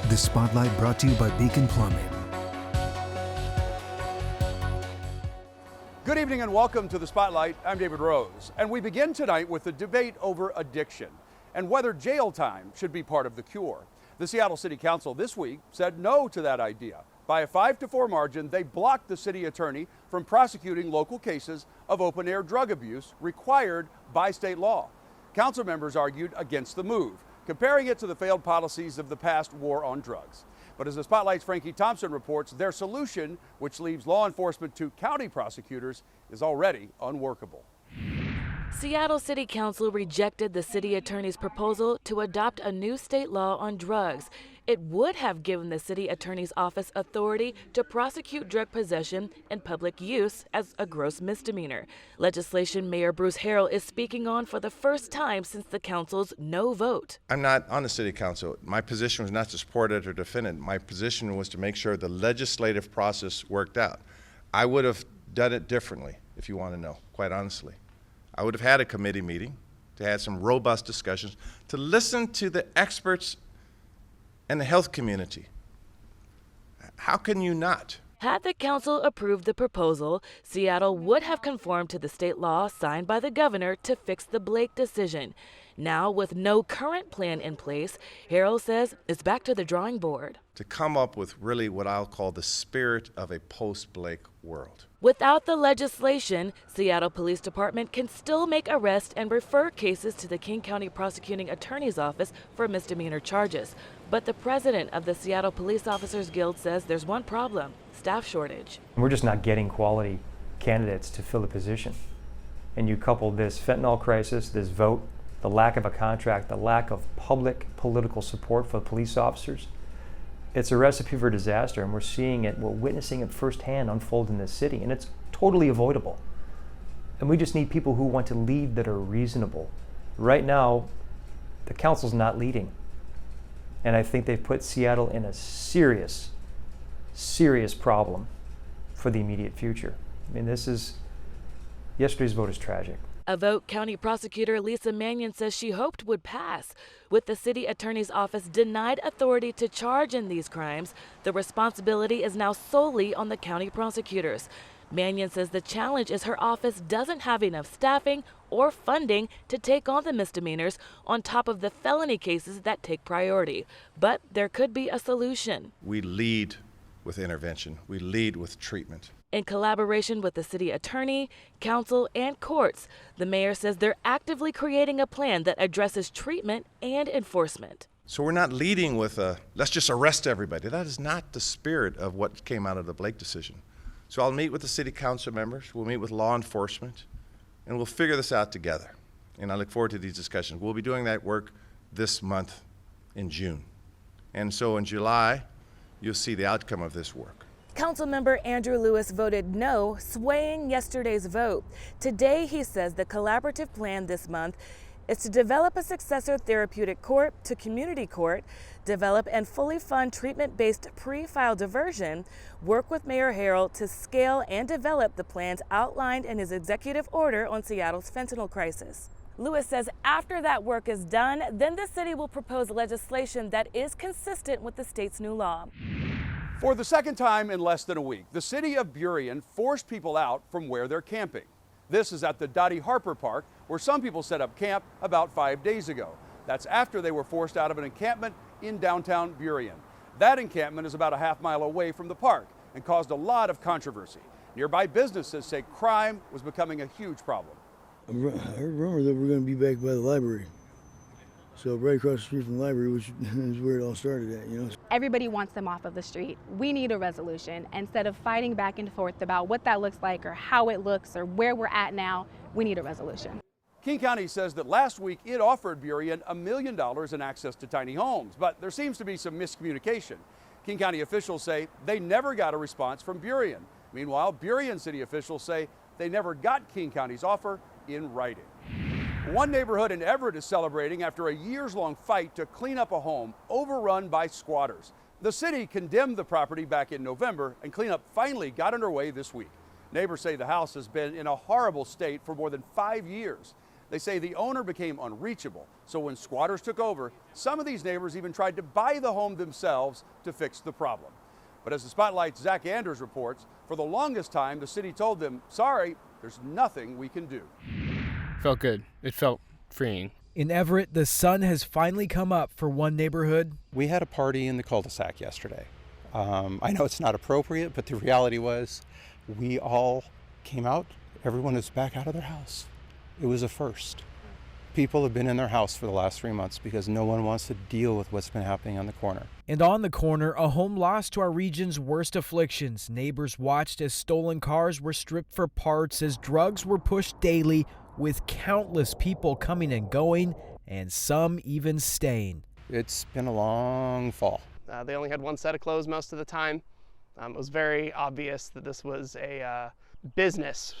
The Spotlight brought to you by Beacon Plumbing. Good evening and welcome to the Spotlight. I'm David Rose, and we begin tonight with the debate over addiction and whether jail time should be part of the cure. The Seattle City Council this week said no to that idea. By a 5-4 margin, they blocked the city attorney from prosecuting local cases of open-air drug abuse required by state law. Council members argued against the move, comparing it to the failed policies of the past war on drugs. But as the Spotlight's Frankie Thompson reports, their solution, which leaves law enforcement to county prosecutors, is already unworkable. Seattle City Council rejected the city attorney's proposal to adopt a new state law on drugs. It would have given the city attorney's office authority to prosecute drug possession and public use as a gross misdemeanor. Legislation Mayor Bruce Harrell is speaking on for the first time since the council's no vote. I'm not on the city council. My position was not to support it or defend it. My position was to make sure the legislative process worked out. I would have done it differently, if you want to know, quite honestly. I would have had a committee meeting to have some robust discussions, to listen to the experts and the health community. How can you not? Had the council approved the proposal, Seattle would have conformed to the state law signed by the governor to fix the Blake decision. Now, with no current plan in place, Harrell says it's back to the drawing board. To come up with really what I'll call the spirit of a post-Blake world. Without the legislation, Seattle Police Department can still make arrests and refer cases to the King County Prosecuting Attorney's Office for misdemeanor charges. But the president of the Seattle Police Officers Guild says there's one problem: staff shortage. We're just not getting quality candidates to fill the position. And you couple this fentanyl crisis, this vote, the lack of a contract, the lack of public political support for police officers. It's a recipe for disaster, and we're seeing it, we're witnessing it firsthand unfold in this city, and it's totally avoidable. And we just need people who want to lead that are reasonable. Right now, the council's not leading. And I think they've put Seattle in a serious, serious problem for the immediate future. I mean, yesterday's vote is tragic. A vote County Prosecutor Lisa Mannion says she hoped would pass. With the city attorney's office denied authority to charge in these crimes, the responsibility is now solely on the county prosecutors. Mannion says the challenge is her office doesn't have enough staffing or funding to take on the misdemeanors on top of the felony cases that take priority. But there could be a solution. We lead with intervention. We lead with treatment. In collaboration with the city attorney, council, and courts, the mayor says they're actively creating a plan that addresses treatment and enforcement. So we're not leading with let's just arrest everybody. That is not the spirit of what came out of the Blake decision. So I'll meet with the city council members, we'll meet with law enforcement, and we'll figure this out together. And I look forward to these discussions. We'll be doing that work this month in June. And so in July, you'll see the outcome of this work. Councilmember Andrew Lewis voted no, swaying yesterday's vote. Today, he says the collaborative plan this month is to develop a successor therapeutic court to community court, develop and fully fund treatment-based pre-file diversion, work with Mayor Harrell to scale and develop the plans outlined in his executive order on Seattle's fentanyl crisis. Lewis says after that work is done, then the city will propose legislation that is consistent with the state's new law. For the second time in less than a week, the city of Burien forced people out from where they're camping. This is at the Dottie Harper Park, where some people set up camp about 5 days ago. That's after they were forced out of an encampment in downtown Burien. That encampment is about a half-mile away from the park and caused a lot of controversy. Nearby businesses say crime was becoming a huge problem. I heard rumors that we're going to be back by the library. So right across the street from the library, which is where it all started at, you know. Everybody wants them off of the street. We need a resolution. Instead of fighting back and forth about what that looks like or how it looks or where we're at now, we need a resolution. King County says that last week it offered Burien $1 million in access to tiny homes, but there seems to be some miscommunication. King County officials say they never got a response from Burien. Meanwhile, Burien city officials say they never got King County's offer in writing. One neighborhood in Everett is celebrating after a years-long fight to clean up a home overrun by squatters. The city condemned the property back in November, and cleanup finally got underway this week. Neighbors say the house has been in a horrible state for more than 5 years. They say the owner became unreachable, so when squatters took over, some of these neighbors even tried to buy the home themselves to fix the problem. But as the Spotlight's Zach Anders reports, for the longest time, the city told them, sorry, there's nothing we can do. Felt good. It felt freeing. In Everett, the sun has finally come up for one neighborhood. We had a party in the cul-de-sac yesterday. I know it's not appropriate, but the reality was we all came out. Everyone is back out of their house. It was a first. People have been in their house for the last 3 months because no one wants to deal with what's been happening on the corner. And on the corner, a home lost to our region's worst afflictions. Neighbors watched as stolen cars were stripped for parts, as drugs were pushed daily, with countless people coming and going, and some even staying. It's been a long fall. They only had one set of clothes most of the time. It was very obvious that this was a business,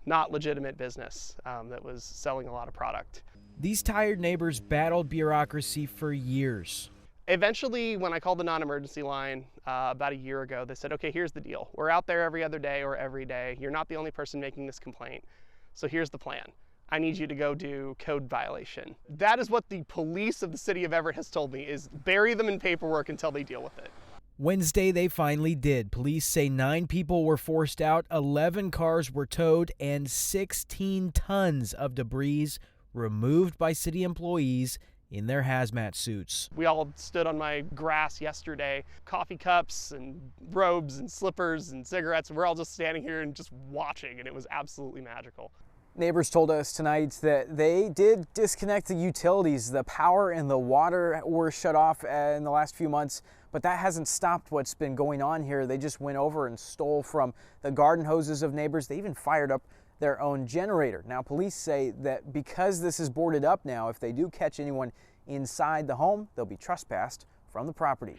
not legitimate business, that was selling a lot of product. These tired neighbors battled bureaucracy for years. Eventually, when I called the non-emergency line about a year ago, they said, okay, here's the deal. We're out there every other day or every day. You're not the only person making this complaint. So here's the plan. I need you to go do code violation. That is what the police of the city of Everett has told me, is bury them in paperwork until they deal with it. Wednesday, they finally did. Police say 9 people were forced out, 11 cars were towed, and 16 tons of debris removed by city employees in their hazmat suits. We all stood on my grass yesterday, coffee cups and robes and slippers and cigarettes. We're all just standing here and just watching, and it was absolutely magical. Neighbors told us tonight that they did disconnect the utilities. The power and the water were shut off in the last few months, but that hasn't stopped what's been going on here. They just went over and stole from the garden hoses of neighbors. They even fired up their own generator. Now, police say that because this is boarded up now, if they do catch anyone inside the home, they'll be trespassed from the property.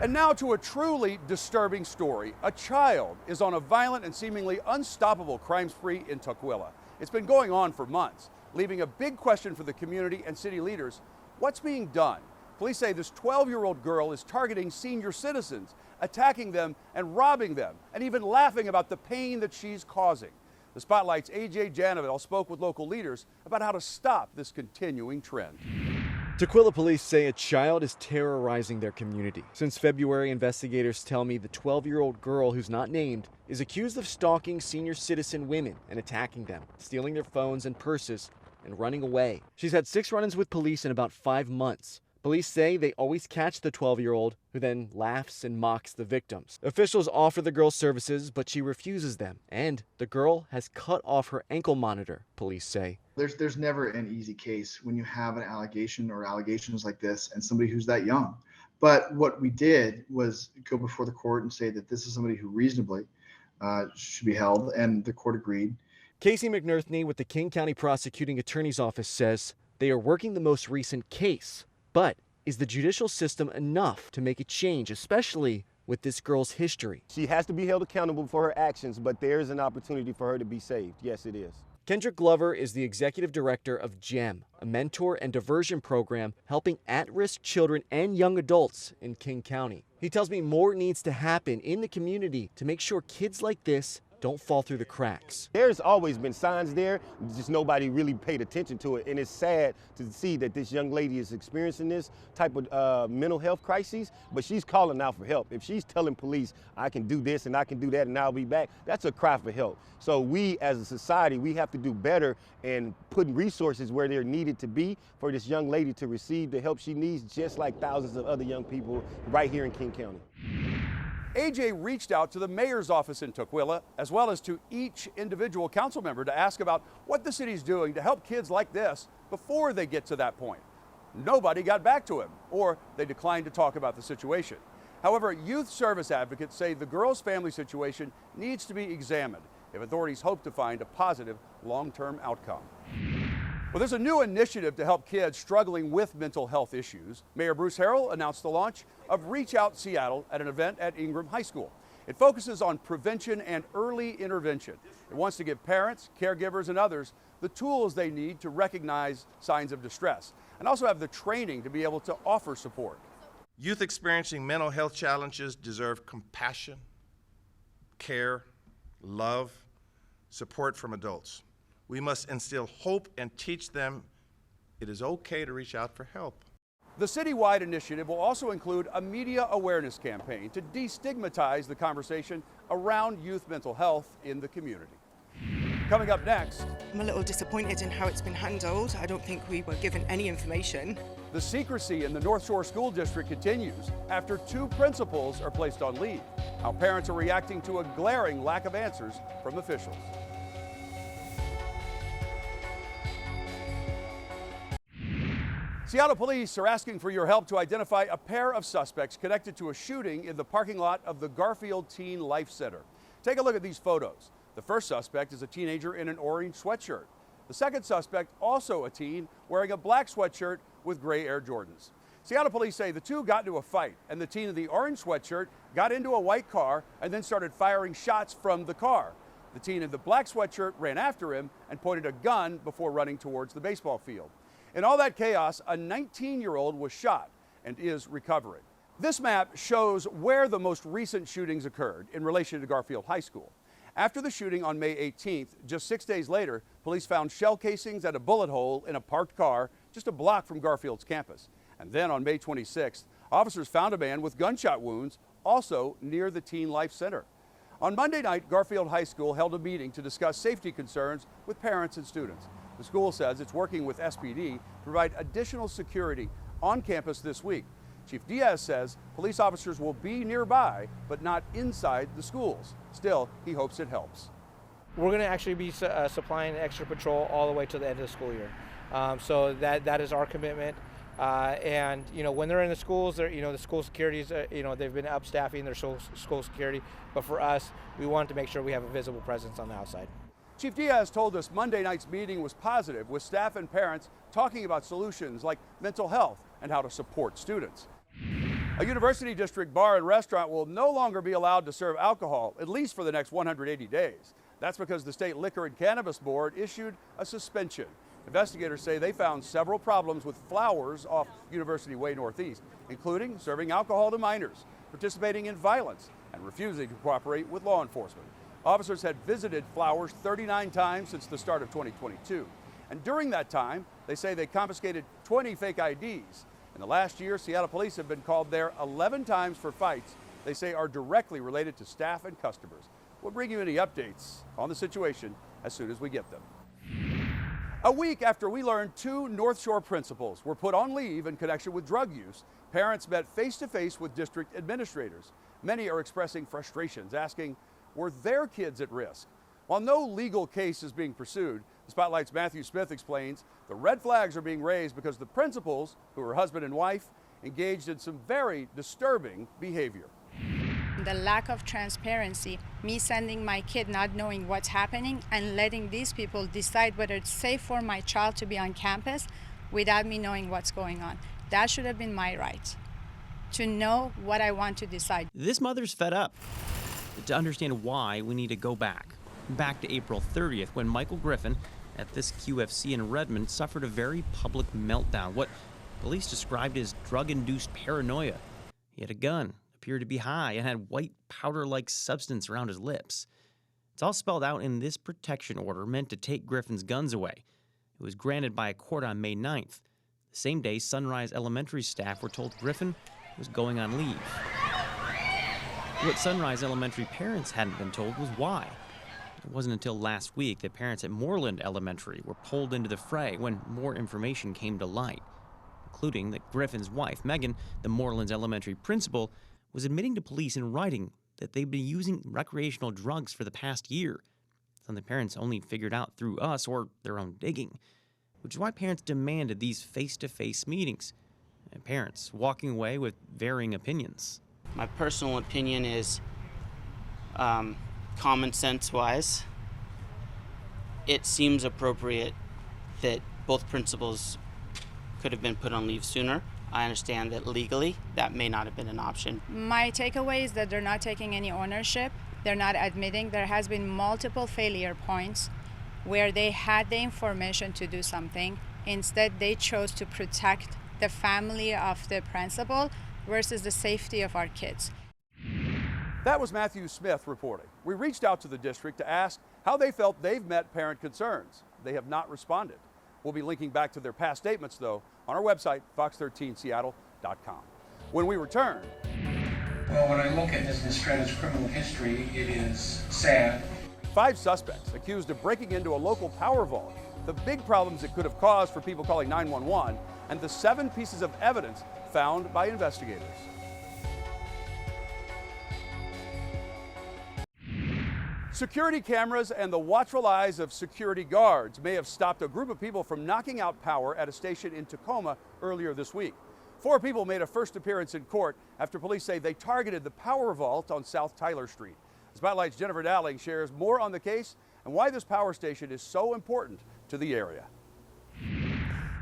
And now to a truly disturbing story. A child is on a violent and seemingly unstoppable crime spree in Tukwila. It's been going on for months, leaving a big question for the community and city leaders. What's being done? Police say this 12-year-old girl is targeting senior citizens, attacking them and robbing them, and even laughing about the pain that she's causing. The Spotlight's AJ Janovel spoke with local leaders about how to stop this continuing trend. Tukwila police say a child is terrorizing their community. Since February, investigators tell me the 12-year-old girl, who's not named, is accused of stalking senior citizen women and attacking them, stealing their phones and purses, and running away. She's had 6 run-ins with police in about 5 months. Police say they always catch the 12-year-old, who then laughs and mocks the victims. Officials offer the girl services, but she refuses them, and the girl has cut off her ankle monitor, police say. There's never an easy case when you have an allegation or allegations like this and somebody who's that young. But what we did was go before the court and say that this is somebody who reasonably should be held, and the court agreed. Casey McNerthney with the King County Prosecuting Attorney's Office says they are working the most recent case. But is the judicial system enough to make a change, especially with this girl's history? She has to be held accountable for her actions, but there's an opportunity for her to be saved. Yes, it is. Kendrick Glover is the executive director of GEM, a mentor and diversion program helping at-risk children and young adults in King County. He tells me more needs to happen in the community to make sure kids like this don't fall through the cracks. There's always been signs there, just nobody really paid attention to it. And it's sad to see that this young lady is experiencing this type of mental health crisis, but she's calling out for help. If she's telling police, I can do this and I can do that and I'll be back, that's a cry for help. So we as a society, we have to do better in putting resources where they're needed to be for this young lady to receive the help she needs, just like thousands of other young people right here in King County. AJ reached out to the mayor's office in Tukwila, as well as to each individual council member to ask about what the city's doing to help kids like this before they get to that point. Nobody got back to him, or they declined to talk about the situation. However, youth service advocates say the girl's family situation needs to be examined if authorities hope to find a positive long-term outcome. Well, there's a new initiative to help kids struggling with mental health issues. Mayor Bruce Harrell announced the launch of Reach Out Seattle at an event at Ingram High School. It focuses on prevention and early intervention. It wants to give parents, caregivers, and others the tools they need to recognize signs of distress and also have the training to be able to offer support. Youth experiencing mental health challenges deserve compassion, care, love, support from adults. We must instill hope and teach them it is okay to reach out for help. The citywide initiative will also include a media awareness campaign to destigmatize the conversation around youth mental health in the community. Coming up next, I'm a little disappointed in how it's been handled. I don't think we were given any information. the secrecy in the North Shore School District continues after 2 principals are placed on leave. How parents are reacting to a glaring lack of answers from officials. Seattle police are asking for your help to identify a pair of suspects connected to a shooting in the parking lot of the Garfield Teen Life Center. Take a look at these photos. The first suspect is a teenager in an orange sweatshirt. The second suspect, also a teen, wearing a black sweatshirt with gray Air Jordans. Seattle police say the two got into a fight, and the teen in the orange sweatshirt got into a white car and then started firing shots from the car. The teen in the black sweatshirt ran after him and pointed a gun before running towards the baseball field. In all that chaos, a 19-year-old was shot and is recovering. This map shows where the most recent shootings occurred in relation to Garfield High School. After the shooting on May 18th, just 6 days later, police found shell casings and a bullet hole in a parked car just a block from Garfield's campus. And then on May 26th, officers found a man with gunshot wounds also near the Teen Life Center. On Monday night, Garfield High School held a meeting to discuss safety concerns with parents and students. The school says it's working with SPD to provide additional security on campus this week. Chief Diaz says police officers will be nearby, but not inside the schools. Still, he hopes it helps. We're going to actually be supplying extra patrol all the way to the end of the school year. So that is our commitment. And when they're in the schools, the school securities, they've been upstaffing their school security. But for us, we want to make sure we have a visible presence on the outside. Chief Diaz told us Monday night's meeting was positive, with staff and parents talking about solutions like mental health and how to support students. A university district bar and restaurant will no longer be allowed to serve alcohol, at least for the next 180 days. That's because the State Liquor and Cannabis Board issued a suspension. Investigators say they found several problems with Flowers off University Way Northeast, including serving alcohol to minors, participating in violence, and refusing to cooperate with law enforcement. Officers had visited Flowers 39 times since the start of 2022. And during that time, they say they confiscated 20 fake IDs. In the last year, Seattle police have been called there 11 times for fights they say are directly related to staff and customers. We'll bring you any updates on the situation as soon as we get them. A week after we learned 2 North Shore principals were put on leave in connection with drug use, parents met face-to-face with district administrators. Many are expressing frustrations, asking, were their kids at risk? While no legal case is being pursued, the Spotlight's Matthew Smith explains the red flags are being raised because the principals, who are husband and wife, engaged in some very disturbing behavior. The lack of transparency, me sending my kid not knowing what's happening and letting these people decide whether it's safe for my child to be on campus without me knowing what's going on. That should have been my right, to know what I want to decide. This mother's fed up. To understand why, we need to go back to April 30th, when Michael Griffin at this QFC in Redmond suffered a very public meltdown, what police described as drug-induced paranoia. He had a gun, appeared to be high, and had white powder-like substance around his lips. It's all spelled out in this protection order meant to take Griffin's guns away. It was granted by a court on May 9th. The same day, Sunrise Elementary staff were told Griffin was going on leave. What Sunrise Elementary parents hadn't been told was why. It wasn't until last week that parents at Moreland Elementary were pulled into the fray when more information came to light, including that Griffin's wife, Megan, the Moreland's elementary principal, was admitting to police in writing that they'd been using recreational drugs for the past year. Some of the parents only figured out through us or their own digging, which is why parents demanded these face-to-face meetings, and parents walking away with varying opinions. My personal opinion is, common sense-wise, it seems appropriate that both principals could have been put on leave sooner. I understand that legally that may not have been an option. My takeaway is that they're not taking any ownership. They're not admitting there has been multiple failure points where they had the information to do something. Instead, they chose to protect the family of the principal versus the safety of our kids. That was Matthew Smith reporting. We reached out to the district to ask how they felt they've met parent concerns. they have not responded. We'll be linking back to their past statements, though, on our website, fox13seattle.com. When we return. Well, when I look at Ms. Mistretta's criminal history, it is sad. 5 suspects accused of breaking into a local power vault, the big problems it could have caused for people calling 911, and the 7 pieces of evidence found by investigators. Security cameras and the watchful eyes of security guards may have stopped a group of people from knocking out power at a station in Tacoma earlier this week. 4 people made a first appearance in court after police say they targeted the power vault on South Tyler Street. Spotlight's Jennifer Dowling shares more on the case and why this power station is so important to the area.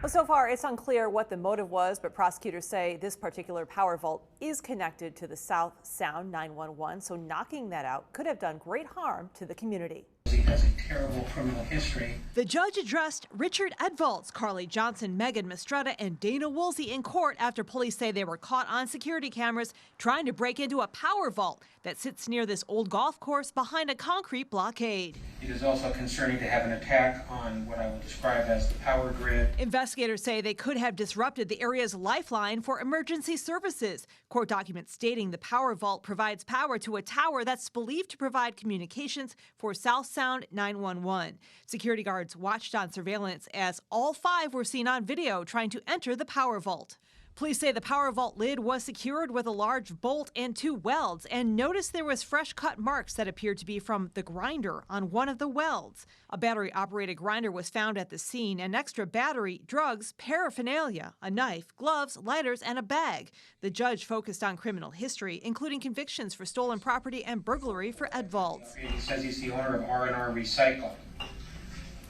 Well, so far, it's unclear what the motive was, but prosecutors say this particular power vault is connected to the South Sound 911, so knocking that out could have done great harm to the community. He has a terrible criminal history. The judge addressed Richard Edvalds, Carly Johnson, Megan Mistretta, and Dana Woolsey in court after police say they were caught on security cameras trying to break into a power vault that sits near this old golf course behind a concrete blockade. It is also concerning to have an attack on what I will describe as the power grid. Investigators say they could have disrupted the area's lifeline for emergency services. Court documents stating the power vault provides power to a tower that's believed to provide communications for South Sound 911. Security guards watched on surveillance as all 5 were seen on video trying to enter the power vault. Police say the power vault lid was secured with a large bolt and 2 welds, and noticed there was fresh cut marks that appeared to be from the grinder on one of the welds. A battery-operated grinder was found at the scene, an extra battery, drugs, paraphernalia, a knife, gloves, lighters, and a bag. The judge focused on criminal history, including convictions for stolen property and burglary for Edvalds. He says he's the owner of R&R Recycle.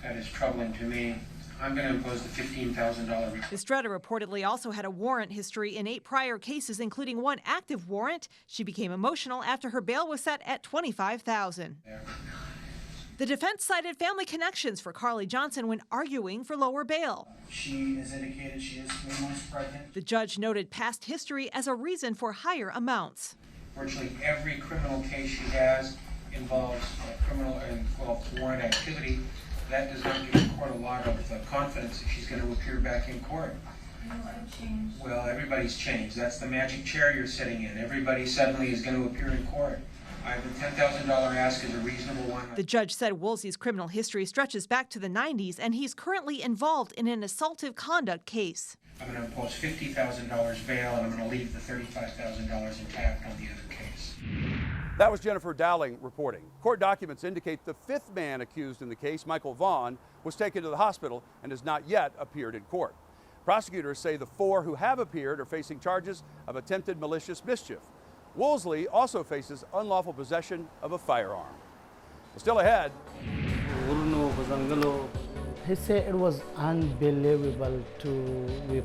That is troubling to me. I'm going to impose the $15,000. Mistretta reportedly also had a warrant history in 8 prior cases, including 1 active warrant. She became emotional after her bail was set at $25,000. The defense cited family connections for Carly Johnson when arguing for lower bail. She has indicated she is 3 months pregnant. The judge noted past history as a reason for higher amounts. Virtually every criminal case she has involves warrant activity. That does not give the court a lot of confidence that she's going to appear back in court. Well, everybody's changed. That's the magic chair you're sitting in. Everybody suddenly is going to appear in court. The $10,000 ask is a reasonable one. The judge said Woolsey's criminal history stretches back to the 90s, and he's currently involved in an assaultive conduct case. I'm going to impose $50,000 bail, and I'm going to leave the $35,000 intact on the other case. That was Jennifer Dowling reporting. Court documents indicate the 5th man accused in the case, Michael Vaughn, was taken to the hospital and has not yet appeared in court. Prosecutors say the 4 who have appeared are facing charges of attempted malicious mischief. Woolsey also faces unlawful possession of a firearm. Still ahead. He said it was unbelievable we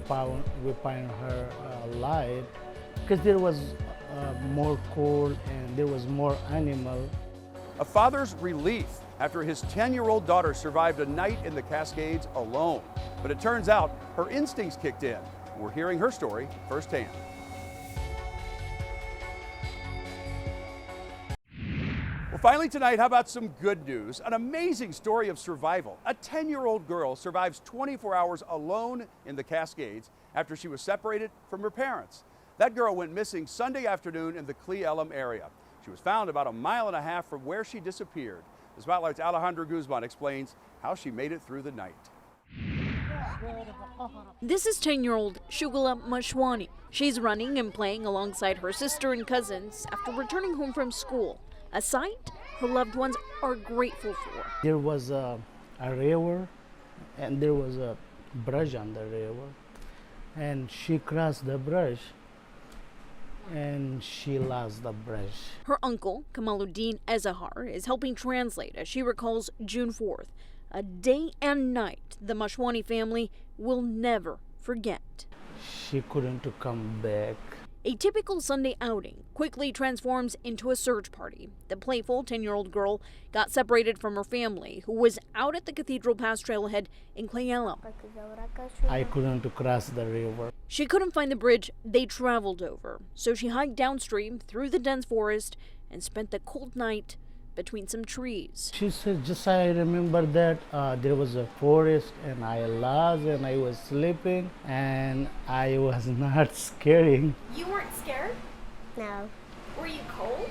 find her alive because there was more cold and there was more animal. A father's relief after his 10-year-old daughter survived a night in the Cascades alone. But it turns out her instincts kicked in. We're hearing her story firsthand. Well, finally tonight, how about some good news? An amazing story of survival. A 10-year-old girl survives 24 hours alone in the Cascades after she was separated from her parents. That girl went missing Sunday afternoon in the Cle Elum area. She was found about 1.5 miles from where she disappeared. The Spotlight's Alejandra Guzman explains how she made it through the night. This is 10-year-old Shugula Mashwani. She's running and playing alongside her sister and cousins after returning home from school, a sight her loved ones are grateful for. There was a river and there was a bridge on the river, and she crossed the bridge and she lost the bridge. Her uncle, Kamaluddin Ezahar, is helping translate as she recalls June 4th, a day and night the Mashwani family will never forget. She couldn't come back. A typical Sunday outing quickly transforms into a search party. The playful 10-year-old girl got separated from her family, who was out at the Cathedral Pass trailhead in Cle Elum. I couldn't cross the river. She couldn't find the bridge they traveled over, so she hiked downstream through the dense forest and spent the cold night between some trees. She said, just I remember that there was a forest and I lost and I was sleeping and I was not scared. You weren't scared? No. Were you cold?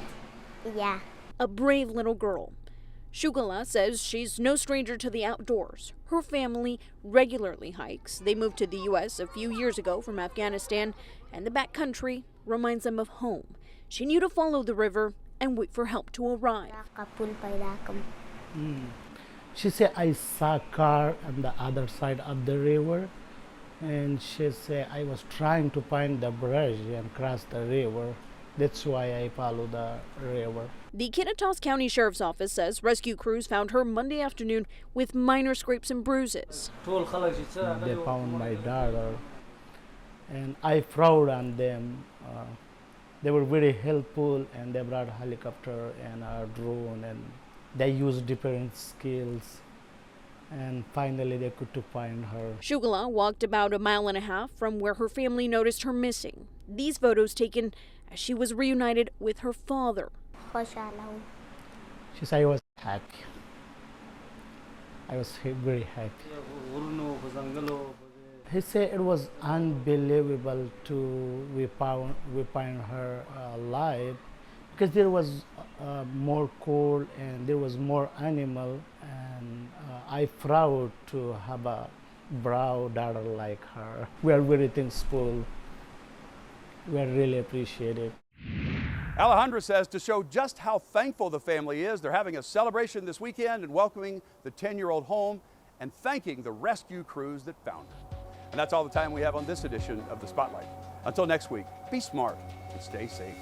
Yeah. A brave little girl. Shugala says she's no stranger to the outdoors. Her family regularly hikes. They moved to the U.S. a few years ago from Afghanistan, and the backcountry reminds them of home. She knew to follow the river and wait for help to arrive. She said, I saw a car on the other side of the river, and she said, I was trying to find the bridge and cross the river. That's why I follow the river. The Kittitas County Sheriff's Office says rescue crews found her Monday afternoon with minor scrapes and bruises. They found my daughter, and I frowned on them. They were very helpful, and they brought a helicopter and a drone, and they used different skills. And finally, they could find her. Shugala walked about 1.5 miles from where her family noticed her missing. These photos taken as she was reunited with her father. She said, I was happy. I was very happy. He said it was unbelievable we find her alive, because there was more cold and there was more animal, and I proud to have a brave daughter like her. We are very thankful. We are really appreciated. Alejandra says to show just how thankful the family is, they're having a celebration this weekend and welcoming the 10-year-old home and thanking the rescue crews that found her. And that's all the time we have on this edition of The Spotlight. Until next week, be smart and stay safe.